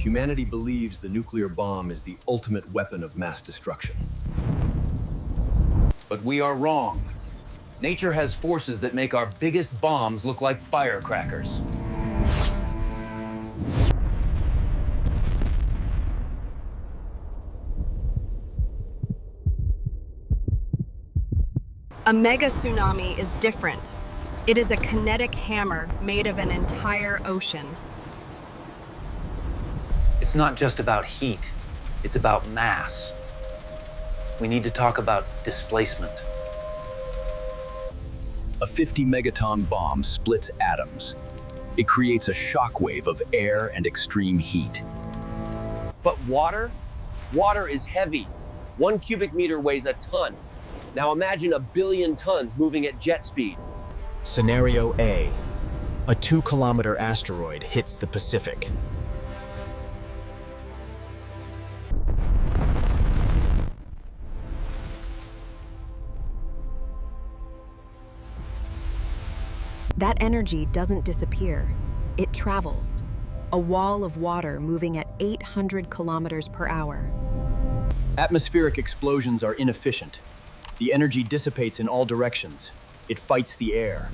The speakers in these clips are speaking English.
Humanity believes the nuclear bomb is the ultimate weapon of mass destruction. But we are wrong. Nature has forces that make our biggest bombs look like firecrackers. A mega tsunami is different. It is a kinetic hammer made of an entire ocean. It's not just about heat, it's about mass. We need to talk about displacement. A 50 megaton bomb splits atoms. It creates a shockwave of air and extreme heat. But water? Water is heavy. 1 cubic meter weighs a ton. Now imagine 1 billion tons moving at jet speed. Scenario A. A 2-kilometer asteroid hits the Pacific. That energy doesn't disappear. It travels. A wall of water moving at 800 kilometers per hour. Atmospheric explosions are inefficient. The energy dissipates in all directions. It fights the air.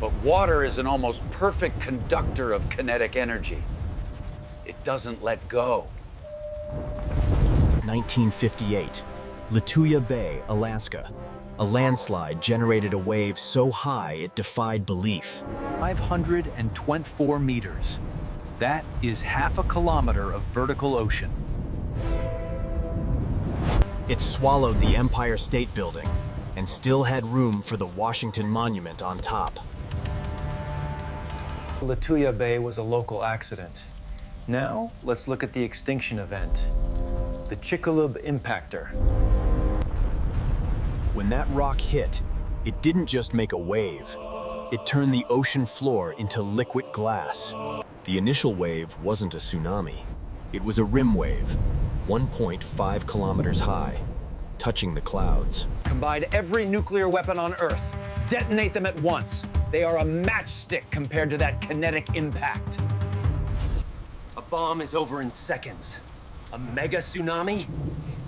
But water is an almost perfect conductor of kinetic energy. It doesn't let go. 1958, Lituya Bay, Alaska. A landslide generated a wave so high it defied belief. 524 meters. That is half a kilometer of vertical ocean. It swallowed the Empire State Building and still had room for the Washington Monument on top. Lituya Bay was a local accident. Now, let's look at the extinction event. The Chicxulub impactor. When that rock hit, it didn't just make a wave. It turned the ocean floor into liquid glass. The initial wave wasn't a tsunami. It was a rim wave, 1.5 kilometers high, touching the clouds. Combine every nuclear weapon on Earth. Detonate them at once. They are a matchstick compared to that kinetic impact. A bomb is over in seconds. A mega tsunami?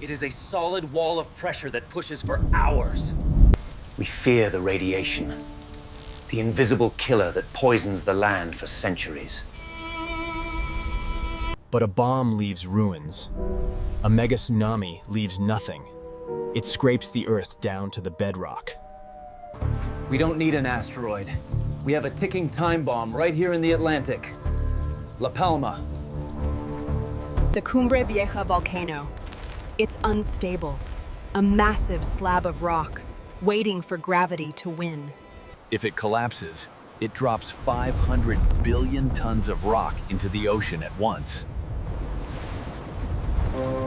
It is a solid wall of pressure that pushes for hours. We fear the radiation, the invisible killer that poisons the land for centuries. But a bomb leaves ruins. A mega tsunami leaves nothing. It scrapes the Earth down to the bedrock. We don't need an asteroid. We have a ticking time bomb right here in the Atlantic. La Palma. The Cumbre Vieja volcano. It's unstable. A massive slab of rock, waiting for gravity to win. If it collapses, it drops 500 billion tons of rock into the ocean at once.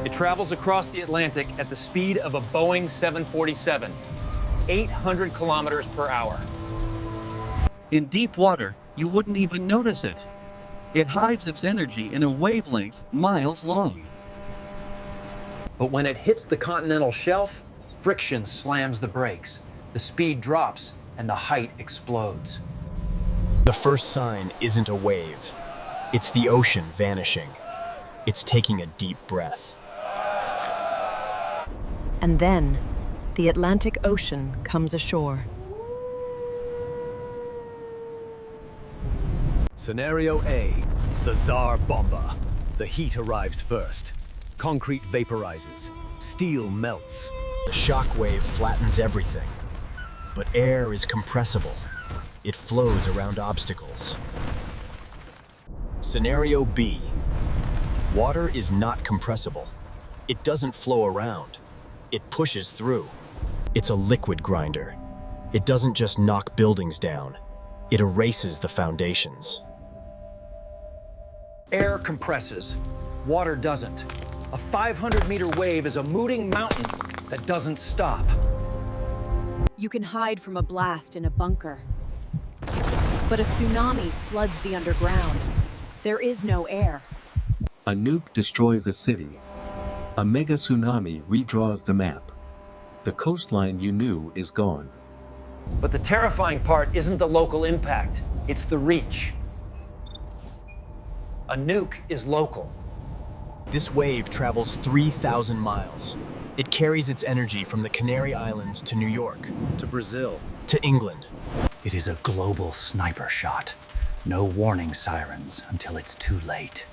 It travels across the Atlantic at the speed of a Boeing 747, 800 kilometers per hour. In deep water, you wouldn't even notice it. It hides its energy in a wavelength miles long. But when it hits the continental shelf, friction slams the brakes. The speed drops and the height explodes. The first sign isn't a wave. It's the ocean vanishing. It's taking a deep breath. And then, the Atlantic Ocean comes ashore. Scenario A, the Tsar Bomba. The heat arrives first. Concrete vaporizes. Steel melts. The shock wave flattens everything. But air is compressible. It flows around obstacles. Scenario B. Water is not compressible. It doesn't flow around. It pushes through. It's a liquid grinder. It doesn't just knock buildings down. It erases the foundations. Air compresses. Water doesn't. A 500-meter wave is a moving mountain that doesn't stop. You can hide from a blast in a bunker. But a tsunami floods the underground. There is no air. A nuke destroys a city. A mega tsunami redraws the map. The coastline you knew is gone. But the terrifying part isn't the local impact, it's the reach. A nuke is local. This wave travels 3,000 miles. It carries its energy from the Canary Islands to New York, To Brazil. to England. It is a global sniper shot. No warning sirens until it's too late.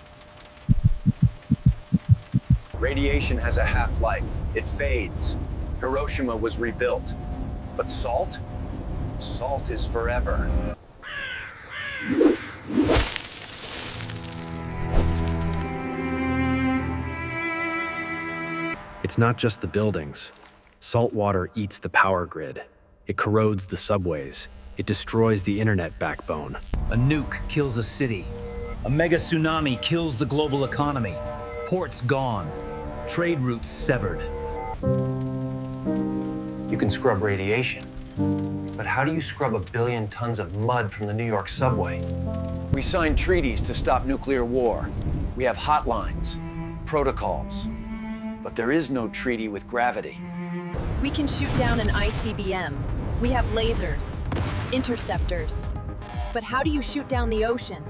Radiation has a half-life. It fades. Hiroshima was rebuilt. But salt? Salt is forever. It's not just the buildings. Salt water eats the power grid. It corrodes the subways. It destroys the internet backbone. A nuke kills a city. A mega tsunami kills the global economy. Ports gone. Trade routes severed. You can scrub radiation, but how do you scrub 1 billion tons of mud from the New York subway? We signed treaties to stop nuclear war. We have hotlines, protocols. But there is no treaty with gravity. We can shoot down an ICBM. We have lasers, interceptors. But how do you shoot down the ocean?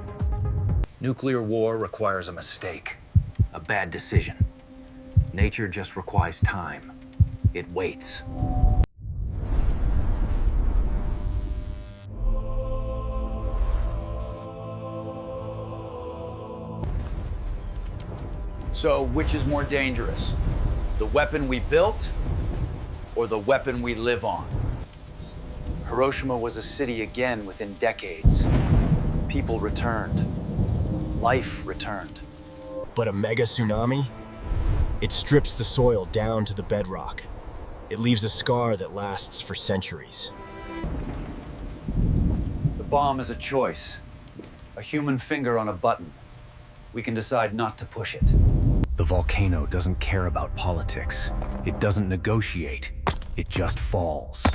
Nuclear war requires a mistake, a bad decision. Nature just requires time. It waits. So, which is more dangerous? The weapon we built, or the weapon we live on? Hiroshima was a city again within decades. People returned. Life returned. But a mega tsunami? It strips the soil down to the bedrock. It leaves a scar that lasts for centuries. The bomb is a choice. A human finger on a button. We can decide not to push it. The volcano doesn't care about politics. It doesn't negotiate. It just falls.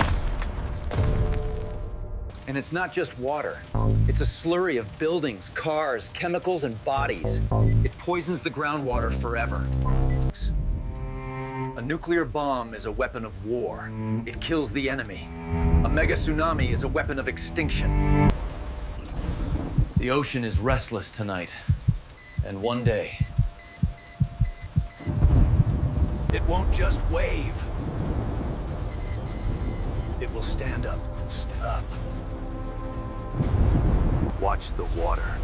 And it's not just water. It's a slurry of buildings, cars, chemicals, and bodies. It poisons the groundwater forever. A nuclear bomb is a weapon of war. It kills the enemy. A mega tsunami is a weapon of extinction. The ocean is restless tonight. And one day, It won't just wave. It will stand up. Watch the water.